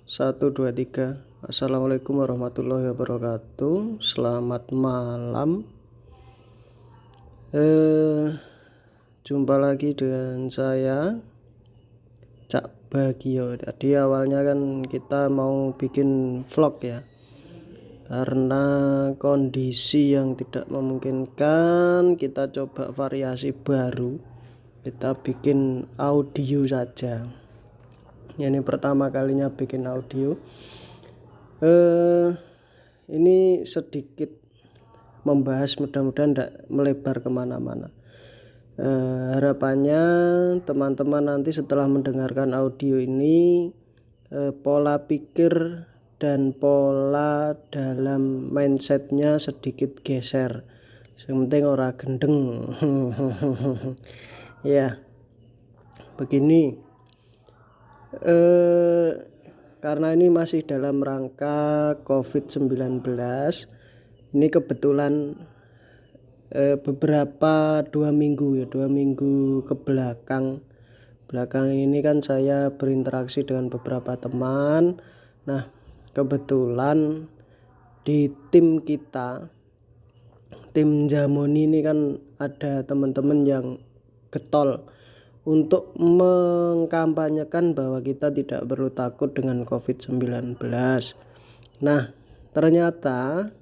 Satu, dua, tiga. Assalamualaikum warahmatullahi wabarakatuh. Selamat malam. Jumpa lagi dengan saya, Cak Bagio. Tadi awalnya kan kita mau bikin vlog ya, karena kondisi yang tidak memungkinkan, kita coba variasi baru. Kita bikin audio saja. Ini pertama kalinya bikin audio. Ini sedikit membahas, mudah-mudahan tidak melebar kemana-mana. Harapannya teman-teman nanti setelah mendengarkan audio ini, pola pikir dan pola dalam mindsetnya sedikit geser. Yang penting ora gendeng. Ya, begini. Karena ini masih dalam rangka COVID-19, ini kebetulan beberapa 2 minggu ke belakang ini kan saya berinteraksi dengan beberapa teman. Nah, kebetulan di tim kita, tim Jamoni ini kan ada teman-teman yang getol untuk mengkampanyekan bahwa kita tidak perlu takut dengan COVID-19. Nah, ternyata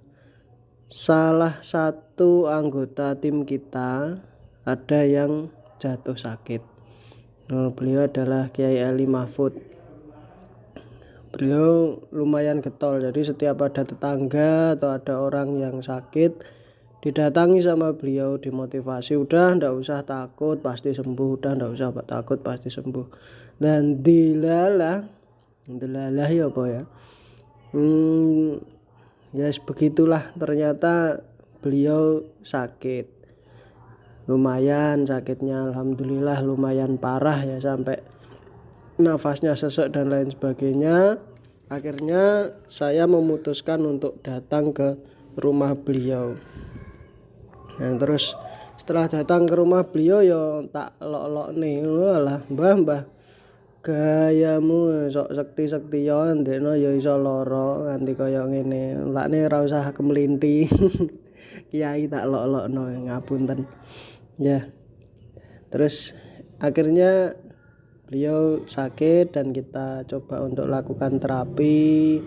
salah satu anggota tim kita ada yang jatuh sakit. Beliau adalah Kiai Ali Mahfud. Beliau lumayan getol, jadi setiap ada tetangga atau ada orang yang sakit, didatangi sama beliau, dimotivasi, udah ndak usah takut pasti sembuh, udah ndak usah takut pasti sembuh. Dan dilalah ya apa ya, ya begitulah, ternyata beliau sakit, lumayan sakitnya, alhamdulillah lumayan parah ya, sampai nafasnya sesek dan lain sebagainya. Akhirnya saya memutuskan untuk datang ke rumah beliau. Nah, terus setelah datang ke rumah beliau ya tak lok-lok nih, walah mbah gayamu sok sekti ya ndekno ya iso lara nganti kaya ngene, lakne ora usah kemelinti. Kiai tak lok-lokno, ngapunten ya. Terus akhirnya beliau sakit dan kita coba untuk lakukan terapi,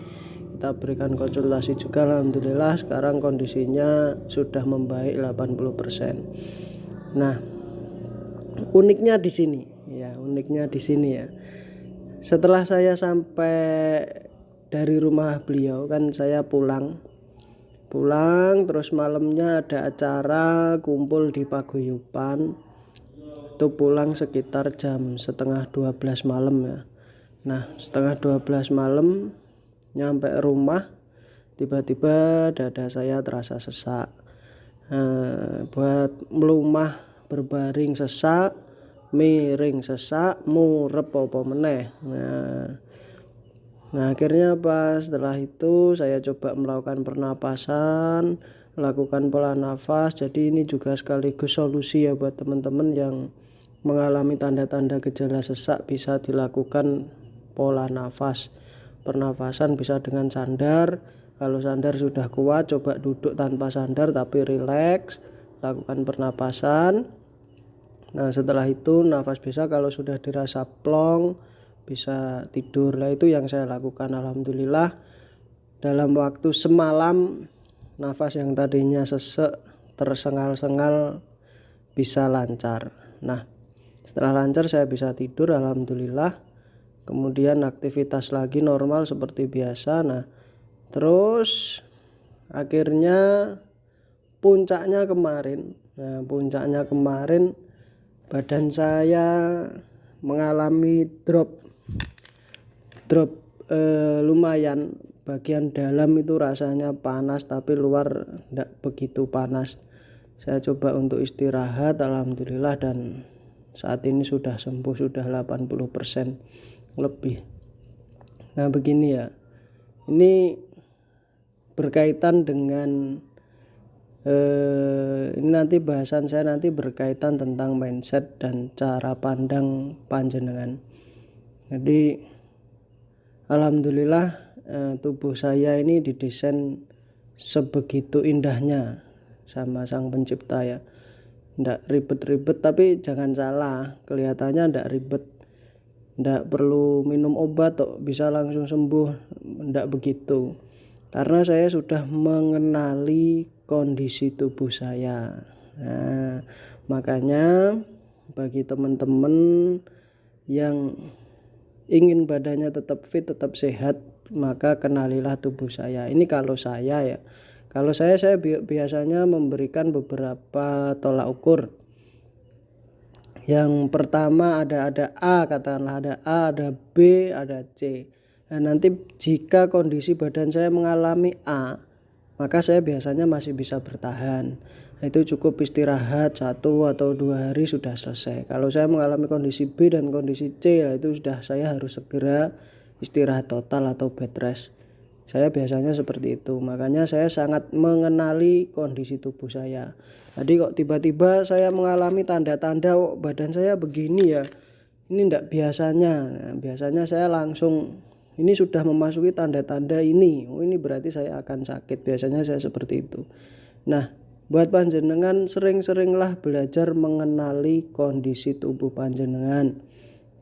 kita berikan konsultasi juga, alhamdulillah sekarang kondisinya sudah membaik 80%. Nah, uniknya di sini ya. Setelah saya sampai dari rumah beliau kan, saya pulang terus malamnya ada acara kumpul di paguyuban. Itu pulang sekitar jam setengah 12 malam ya. Nah, setengah 12 malam nyampe rumah, tiba-tiba dada saya terasa sesak. Buat melumah, berbaring sesak, miring sesak, murep apa meneh. Nah, akhirnya setelah itu saya coba melakukan pernapasan, lakukan pola nafas. Jadi ini juga sekaligus solusi ya buat teman-teman yang mengalami tanda-tanda gejala sesak, bisa dilakukan pola nafas. Pernafasan bisa dengan sandar. Kalau sandar sudah kuat, coba duduk tanpa sandar tapi rileks, lakukan pernapasan. Nah, setelah itu nafas bisa, kalau sudah dirasa plong bisa tidur. Lah itu yang saya lakukan, alhamdulillah dalam waktu semalam nafas yang tadinya sesek, tersengal-sengal bisa lancar. Nah, setelah lancar saya bisa tidur, alhamdulillah. Kemudian aktivitas lagi normal seperti biasa. Nah, terus akhirnya puncaknya kemarin badan saya mengalami drop lumayan. Bagian dalam itu rasanya panas, tapi luar tidak begitu panas. Saya coba untuk istirahat, alhamdulillah, dan saat ini sudah sembuh, sudah 80% lebih. Nah, begini ya, ini berkaitan dengan ini nanti bahasan saya nanti berkaitan tentang mindset dan cara pandang panjenengan. Jadi Alhamdulillah tubuh saya ini didesain sebegitu indahnya sama sang pencipta ya. Ndak ribet-ribet, tapi jangan salah, kelihatannya ndak ribet, ndak perlu minum obat kok bisa langsung sembuh, ndak begitu. Karena saya sudah mengenali kondisi tubuh saya. Nah, makanya bagi teman-teman yang ingin badannya tetap fit, tetap sehat, maka kenalilah tubuh saya. Ini kalau saya ya. Kalau saya biasanya memberikan beberapa tolak ukur. Yang pertama ada A, katakanlah ada A, ada B, ada C. Nah, nanti jika kondisi badan saya mengalami A, maka saya biasanya masih bisa bertahan. Itu cukup istirahat 1 atau 2 hari sudah selesai. Kalau saya mengalami kondisi B dan kondisi C, itu sudah saya harus segera istirahat total atau bed rest. Saya biasanya seperti itu. Makanya saya sangat mengenali kondisi tubuh saya. Tadi kok tiba-tiba saya mengalami tanda-tanda badan saya begini ya, ini tidak biasanya. Nah, biasanya saya langsung ini sudah memasuki tanda-tanda ini. Oh, ini berarti saya akan sakit. Biasanya saya seperti itu. Nah, buat panjenengan sering-seringlah belajar mengenali kondisi tubuh panjenengan.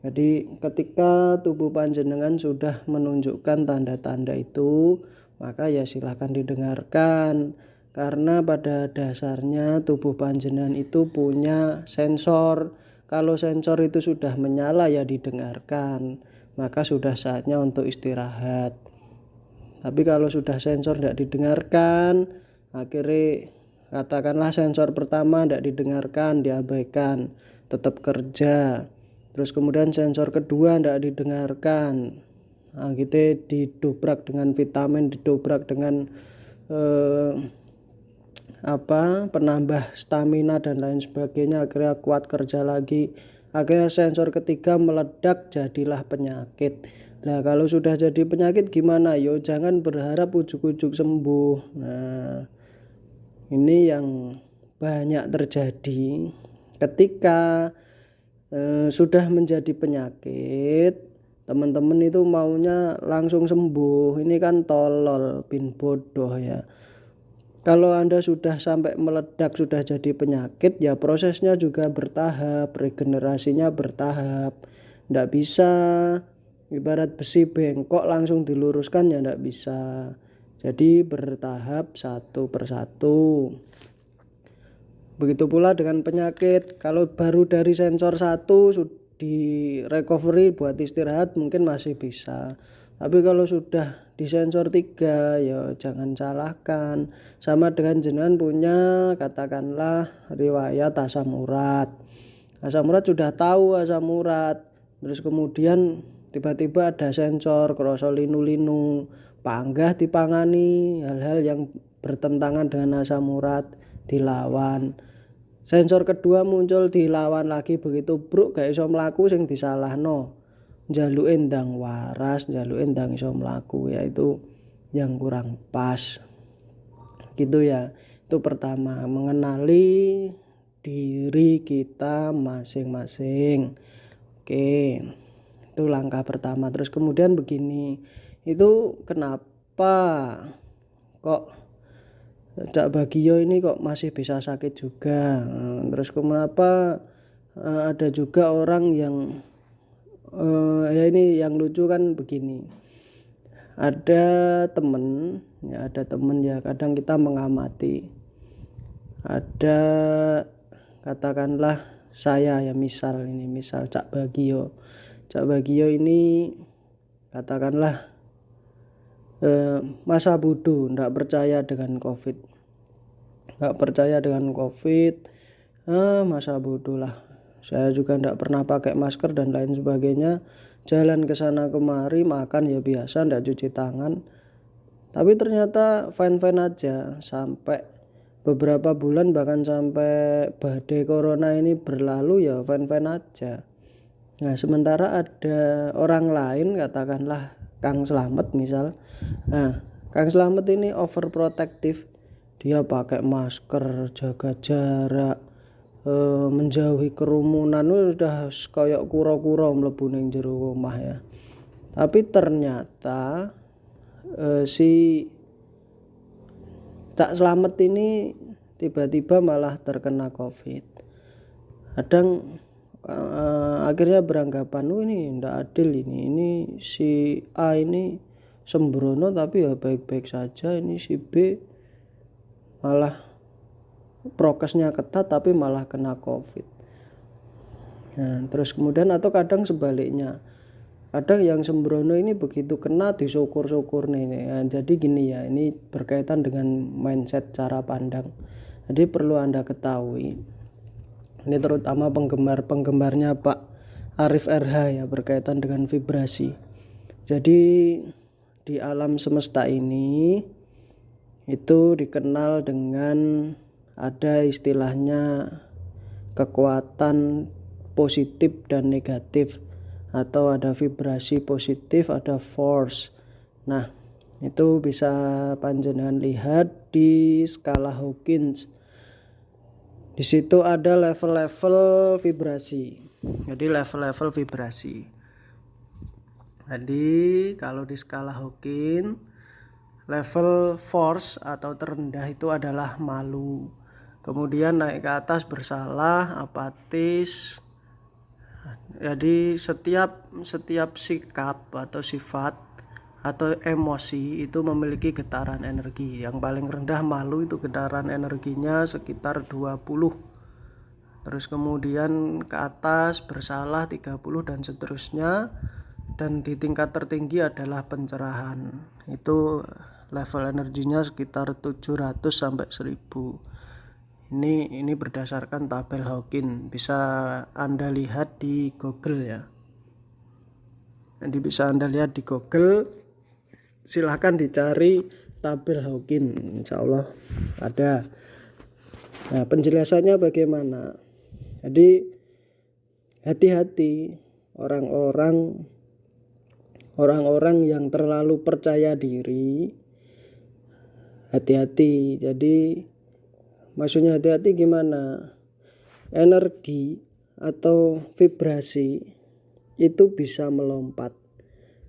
Jadi ketika tubuh panjenengan sudah menunjukkan tanda-tanda itu, maka ya silahkan didengarkan. Karena pada dasarnya tubuh panjenengan itu punya sensor. Kalau sensor itu sudah menyala ya didengarkan, maka sudah saatnya untuk istirahat. Tapi kalau sudah sensor tidak didengarkan, akhirnya katakanlah sensor pertama tidak didengarkan, diabaikan, tetap kerja. Terus kemudian sensor kedua tidak didengarkan. Nah, kita didobrak dengan vitamin, didobrak dengan penambah stamina dan lain sebagainya, akhirnya kuat kerja lagi. Akhirnya sensor ketiga meledak, jadilah penyakit. Nah, kalau sudah jadi penyakit gimana? Yo jangan berharap ujuk-ujuk sembuh. Nah, ini yang banyak terjadi ketika sudah menjadi penyakit. Teman-teman itu maunya langsung sembuh. Ini kan tolol bin bodoh ya. Kalau Anda sudah sampai meledak, sudah jadi penyakit, ya prosesnya juga bertahap, regenerasinya bertahap. Tidak bisa ibarat besi bengkok langsung diluruskan, ya tidak bisa. Jadi bertahap satu persatu. Begitu pula dengan penyakit. Kalau baru dari sensor 1 di recovery buat istirahat mungkin masih bisa. Tapi kalau sudah di sensor 3 ya jangan salahkan. Sama dengan jenengan punya katakanlah riwayat asam urat. Asam urat sudah tahu asam urat. Terus kemudian tiba-tiba ada sensor kroso linu-linu, panggah dipangani, hal-hal yang bertentangan dengan asam urat dilawan. Sensor kedua muncul dilawan lagi, begitu bruk gak iso mlaku sing disalahno. Njaluke ndang waras, njaluke ndang iso mlaku, yaitu yang kurang pas. Gitu ya. Itu pertama, mengenali diri kita masing-masing. Oke. Itu langkah pertama. Terus kemudian begini. Itu kenapa kok Cak Bagio ini kok masih bisa sakit juga. Terus kenapa ada juga orang yang ya ini yang lucu kan begini. Ada temen ya kadang kita mengamati. Ada katakanlah saya ya misal Cak Bagio. Cak Bagio ini katakanlah masa bodoh, tidak percaya dengan COVID, masa bodoh lah. Saya juga tidak pernah pakai masker dan lain sebagainya, jalan ke sana kemari, makan ya biasa, tidak cuci tangan. Tapi ternyata fine-fine aja sampai beberapa bulan, bahkan sampai badai corona ini berlalu ya fine-fine aja. Nah, sementara ada orang lain katakanlah Kang Slamet misal. Nah, Kang Slamet ini overprotective. Dia pakai masker, jaga jarak, menjauhi kerumunan, sudah kayak kura-kura mlebu ning jero omah ya. Tapi ternyata si Cak Slamet ini tiba-tiba malah terkena COVID. Kadang akhirnya beranggapan, ini ndak adil ini si A ini sembrono tapi ya baik-baik saja, ini si B malah prokesnya ketat tapi malah kena COVID. Nah, terus kemudian atau kadang sebaliknya, kadang yang sembrono ini begitu kena disyukur-syukur nih. Nah, jadi gini ya, ini berkaitan dengan mindset cara pandang. Jadi perlu Anda ketahui, ini terutama penggemar-penggemarnya Pak Arif RH ya, berkaitan dengan vibrasi. Jadi di alam semesta ini itu dikenal dengan ada istilahnya kekuatan positif dan negatif, atau ada vibrasi positif, ada force. Nah, itu bisa panjenengan lihat di skala Hawkins. Di situ ada level-level vibrasi. Jadi level-level vibrasi. Jadi kalau di skala Hawkins, level force atau terendah itu adalah malu. Kemudian naik ke atas bersalah, apatis. Jadi setiap sikap atau sifat atau emosi itu memiliki getaran energi. Yang paling rendah malu itu getaran energinya sekitar 20. Terus kemudian ke atas bersalah 30 dan seterusnya. Dan di tingkat tertinggi adalah pencerahan. Itu level energinya sekitar 700 sampai 1000. Ini berdasarkan tabel Hawkins, bisa Anda lihat di Google ya. Jadi bisa Anda lihat di Google, silahkan dicari tabel Hawkins, insya Allah ada. Nah, penjelasannya bagaimana? Jadi hati-hati orang-orang yang terlalu percaya diri, hati-hati. Jadi maksudnya hati-hati gimana? Energi atau vibrasi itu bisa melompat.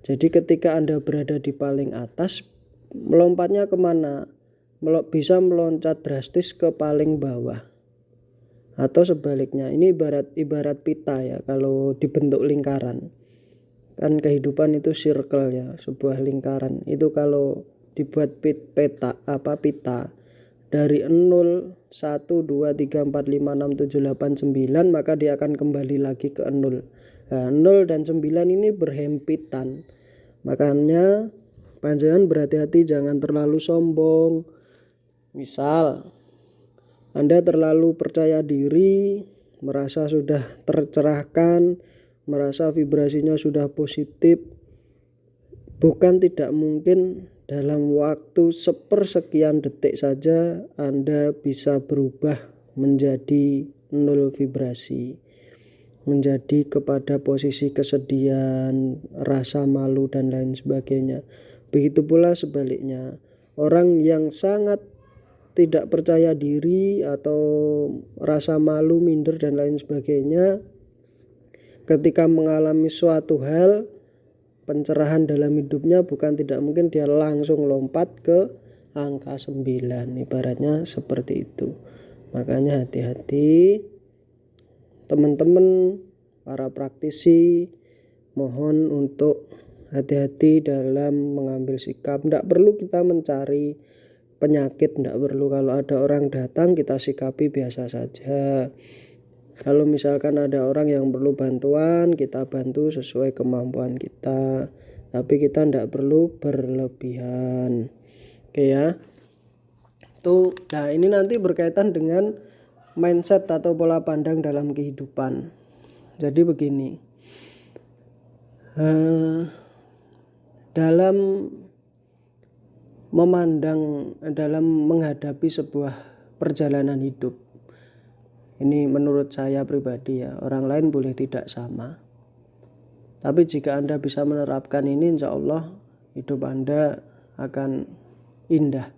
Jadi ketika Anda berada di paling atas, melompatnya kemana? Bisa meloncat drastis ke paling bawah. Atau sebaliknya, ini ibarat pita ya, kalau dibentuk lingkaran. Kan kehidupan itu circle ya, sebuah lingkaran. Itu kalau dibuat pita dari 0, 1, 2, 3, 4, 5, 6, 7, 8, 9, maka dia akan kembali lagi ke 0. Nah, 0 dan 9 ini berhempitan. Makanya panjenengan berhati-hati, jangan terlalu sombong. Misal Anda terlalu percaya diri, merasa sudah tercerahkan, merasa vibrasinya sudah positif, bukan tidak mungkin dalam waktu sepersekian detik saja Anda bisa berubah menjadi 0 vibrasi, menjadi kepada posisi kesedihan, rasa malu dan lain sebagainya. Begitu pula sebaliknya, orang yang sangat tidak percaya diri atau rasa malu, minder dan lain sebagainya, ketika mengalami suatu hal pencerahan dalam hidupnya, bukan tidak mungkin dia langsung lompat ke angka 9, ibaratnya seperti itu. Makanya hati-hati teman-teman para praktisi, mohon untuk hati-hati dalam mengambil sikap. Tidak perlu kita mencari penyakit, tidak perlu. Kalau ada orang datang kita sikapi biasa saja. Kalau misalkan ada orang yang perlu bantuan, kita bantu sesuai kemampuan kita. Tapi kita tidak perlu berlebihan. Oke ya. Nah ini nanti berkaitan dengan mindset atau pola pandang dalam kehidupan. Jadi begini. Dalam menghadapi sebuah perjalanan hidup, ini menurut saya pribadi ya, orang lain boleh tidak sama. Tapi jika Anda bisa menerapkan ini, insya Allah hidup Anda akan indah.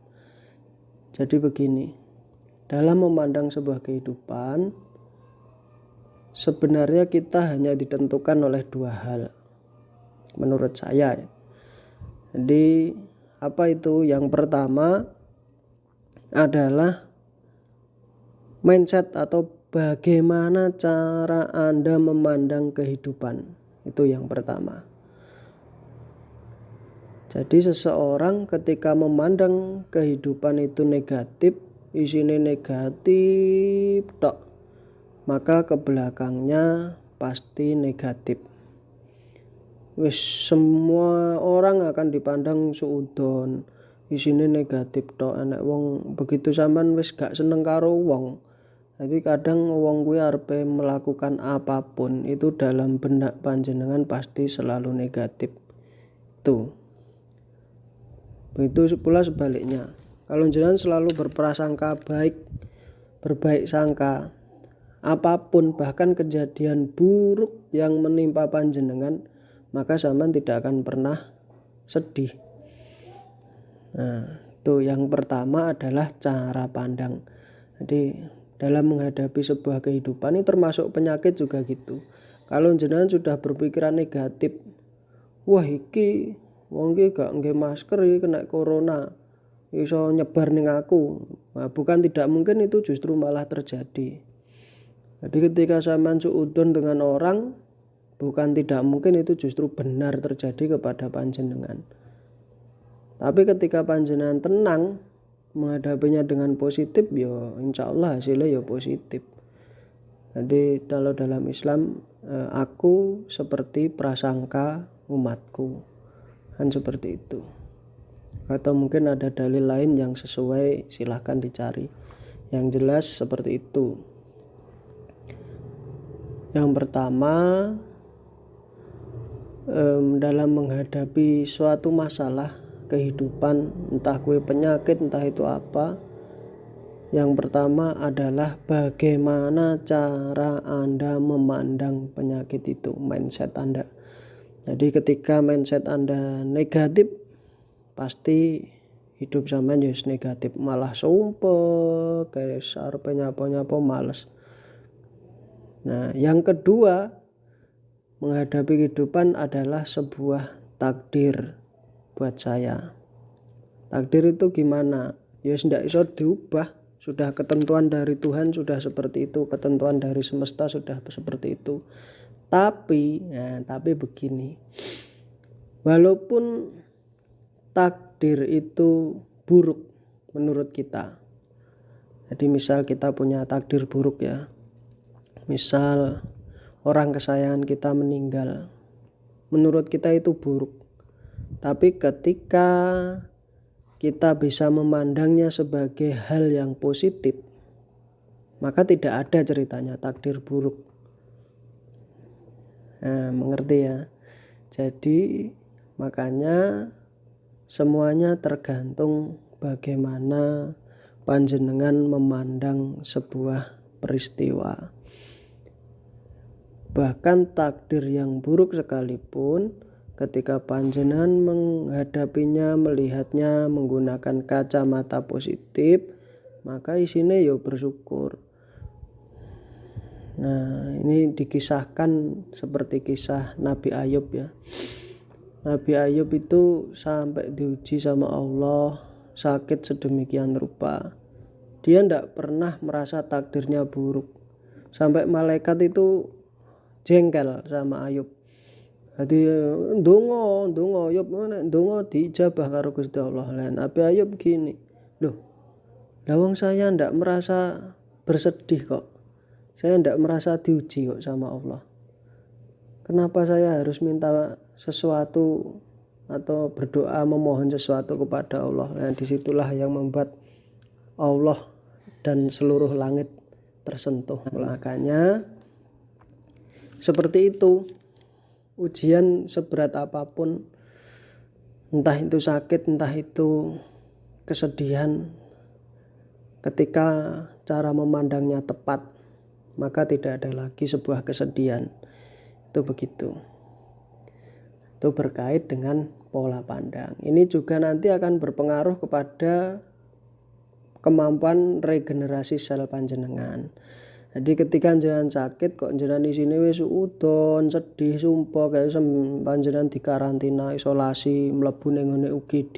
Jadi begini, dalam memandang sebuah kehidupan, sebenarnya kita hanya ditentukan oleh dua hal. menurut saya. Jadi apa itu? Yang pertama adalah mindset atau bagaimana cara Anda memandang kehidupan. Itu yang pertama. Jadi seseorang ketika memandang kehidupan itu negatif, isinya negatif tok, maka ke belakangnya pasti negatif. Wis semua orang akan dipandang suudon, isine negatif tok. Anak wong begitu sampean wis gak seneng karo wong, jadi kadang wong kuwi arepe melakukan apapun itu dalam benak panjenengan pasti selalu negatif. Tuh. Begitu pula sebaliknya. Kalau jenengan selalu berprasangka baik, berbaik sangka, apapun bahkan kejadian buruk yang menimpa panjenengan, maka sampean tidak akan pernah sedih. Nah, itu yang pertama adalah cara pandang. Jadi dalam menghadapi sebuah kehidupan ini termasuk penyakit juga gitu. Kalau jenengan sudah berpikiran negatif, wah iki wong iki gak nggae masker iki kena corona, iso nyebar ning aku. Nah, bukan tidak mungkin itu justru malah terjadi. Jadi ketika sampean suudon dengan orang, bukan tidak mungkin itu justru benar terjadi kepada panjenengan. Tapi ketika panjenengan tenang menghadapinya dengan positif, ya insya Allah hasilnya ya positif. Jadi kalau dalam Islam, aku seperti prasangka umatku, kan seperti itu. Atau mungkin ada dalil lain yang sesuai, silahkan dicari. Yang jelas seperti itu. Yang pertama, dalam menghadapi suatu masalah kehidupan, entah kue penyakit, entah itu apa, yang pertama adalah bagaimana cara Anda memandang penyakit itu, mindset Anda. Jadi ketika mindset Anda negatif, pasti hidup sampean ya negatif, malah sumpah kayak arepe nyapa-nyapa males. Nah, yang kedua, menghadapi kehidupan adalah sebuah takdir buat saya. Takdir itu gimana? Ya tidak bisa diubah. Sudah ketentuan dari Tuhan sudah seperti itu, ketentuan dari semesta sudah seperti itu. Tapi begini. Walaupun takdir itu buruk menurut kita. Jadi misal kita punya takdir buruk ya. Misal orang kesayangan kita meninggal, menurut kita itu buruk. Tapi ketika kita bisa memandangnya sebagai hal yang positif, maka tidak ada ceritanya takdir buruk. Nah, mengerti ya? Jadi makanya semuanya tergantung bagaimana panjenengan memandang sebuah peristiwa. Bahkan takdir yang buruk sekalipun, ketika panjenengan menghadapinya, melihatnya menggunakan kacamata positif, maka isinya ya bersyukur. Nah, ini dikisahkan seperti kisah Nabi Ayub ya. Nabi Ayub itu sampai diuji sama Allah, sakit sedemikian rupa. Dia tidak pernah merasa takdirnya buruk. Sampai malaikat itu jengkel sama Ayub. Jadi ndonga Ayub ndonga diijabah karo Gusti Allah. Lah Nabi Ayub gini, loh, wong saya ndak merasa bersedih kok. Saya ndak merasa diuji kok sama Allah. Kenapa saya harus minta sesuatu atau berdoa memohon sesuatu kepada Allah? Nah, disitulah yang membuat Allah dan seluruh langit tersentuh. Makanya seperti itu, ujian seberat apapun, entah itu sakit, entah itu kesedihan, ketika cara memandangnya tepat, maka tidak ada lagi sebuah kesedihan. Itu begitu. Itu berkait dengan pola pandang. Ini juga nanti akan berpengaruh kepada kemampuan regenerasi sel panjenengan. Jadi ketika jenengan sakit kok jenengan isine wis udon, sedih, sumpah kayak panjenengan dikarantina, isolasi, mlebu ning ngene UGD,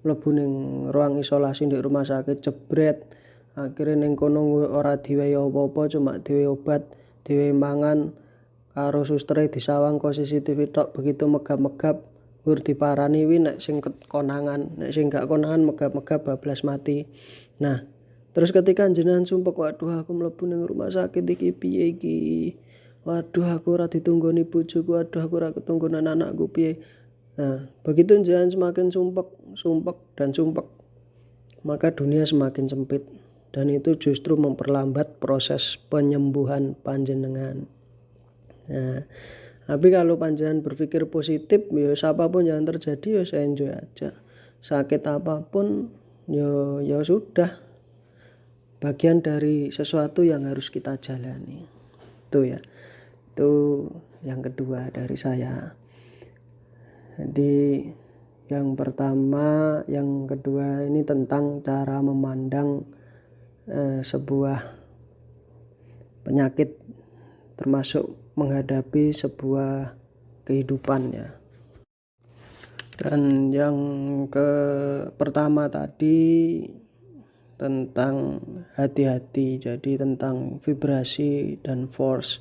mlebu ning ruang isolasi di rumah sakit jebret. Akhirnya ning kono ora diwehi apa-apa, cuma diwehi obat, diwehi mangan, karo sustere disawang ke CCTV tok. Begitu megap-megap gur diparani wi nek sing konangan, nek sing gak konangan megap-megap bablas mati. Nah, terus ketika jenengan sumpek, waduh aku mlebu ning rumah sakit iki piye iki? Waduh aku ora ditunggoni bojoku, waduh aku ora ketunggonan anakku piye? Nah, begitu jenengan semakin sumpek dan sumpek, maka dunia semakin sempit dan itu justru memperlambat proses penyembuhan panjenengan. Nah, tapi kalau panjenengan berpikir positif, ya apapun yang terjadi ya enjoy aja. Sakit apapun ya sudah, bagian dari sesuatu yang harus kita jalani. Itu ya. Itu yang kedua dari saya. Jadi yang pertama, yang kedua ini tentang cara memandang sebuah penyakit, termasuk menghadapi sebuah kehidupan ya. Dan yang pertama tadi tentang hati-hati, jadi tentang vibrasi dan force,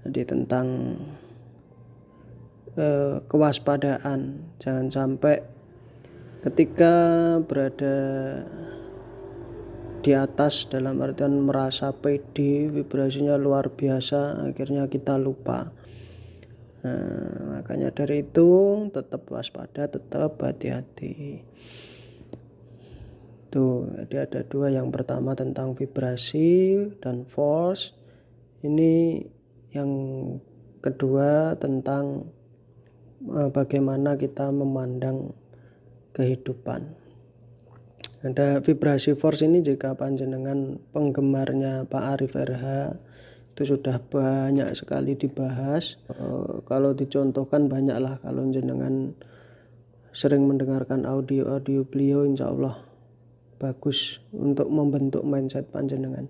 jadi tentang kewaspadaan. Jangan sampai ketika berada di atas, dalam artian merasa pede, vibrasinya luar biasa, akhirnya kita lupa. Makanya dari itu tetap waspada, tetap hati-hati. Tuh, jadi ada dua. Yang pertama tentang vibrasi dan force. Ini yang kedua tentang bagaimana kita memandang kehidupan. Ada vibrasi force ini jika panjenengan penggemarnya Pak Arif RH, itu sudah banyak sekali dibahas. Kalau dicontohkan banyaklah, kalau jenengan sering mendengarkan audio beliau, insya Allah bagus untuk membentuk mindset panjenengan.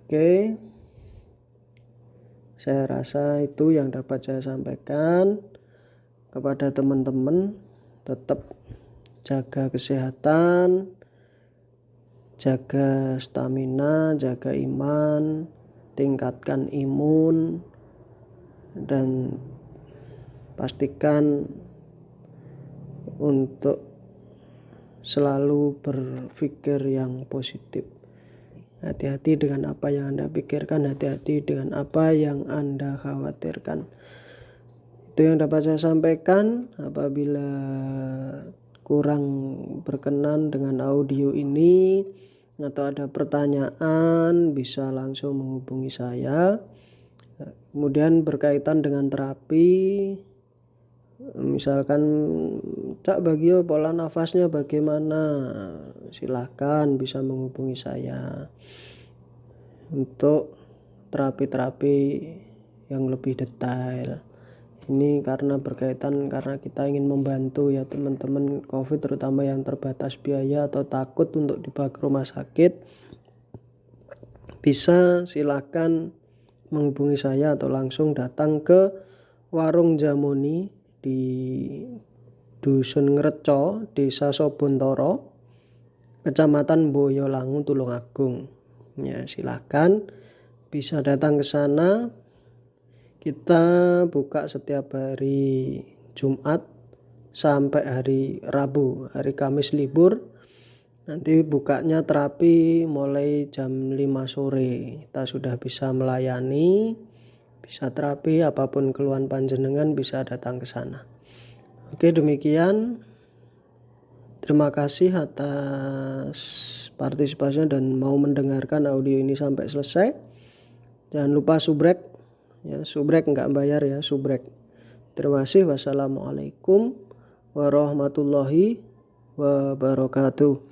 Oke, saya rasa itu yang dapat saya sampaikan kepada teman-teman. Tetap jaga kesehatan, jaga stamina, jaga iman, tingkatkan imun, dan pastikan untuk selalu berpikir yang positif. Hati-hati dengan apa yang Anda pikirkan, hati-hati dengan apa yang Anda khawatirkan. Itu yang dapat saya sampaikan. Apabila kurang berkenan dengan audio ini atau ada pertanyaan, bisa langsung menghubungi saya. Kemudian berkaitan dengan terapi, misalkan Cak Bagio pola nafasnya bagaimana, silahkan bisa menghubungi saya untuk terapi-terapi yang lebih detail. Ini karena berkaitan, karena kita ingin membantu ya teman-teman COVID, terutama yang terbatas biaya atau takut untuk dibawa ke rumah sakit. Bisa silahkan menghubungi saya atau langsung datang ke Warung Jamoni di Dusun Ngreco, Desa Sobontoro, Kecamatan Boyolangu, Tulungagung. Ya, silahkan bisa datang ke sana. Kita buka setiap hari Jumat sampai hari Rabu. Hari Kamis libur. Nanti bukanya terapi mulai jam 5 sore. Kita sudah bisa melayani, bisa terapi, apapun keluhan panjenengan bisa datang ke sana. Oke, demikian. Terima kasih atas partisipasinya dan mau mendengarkan audio ini sampai selesai. Jangan lupa subrek. Ya, subrek enggak bayar ya, subrek. Terima kasih. Wassalamualaikum warahmatullahi wabarakatuh.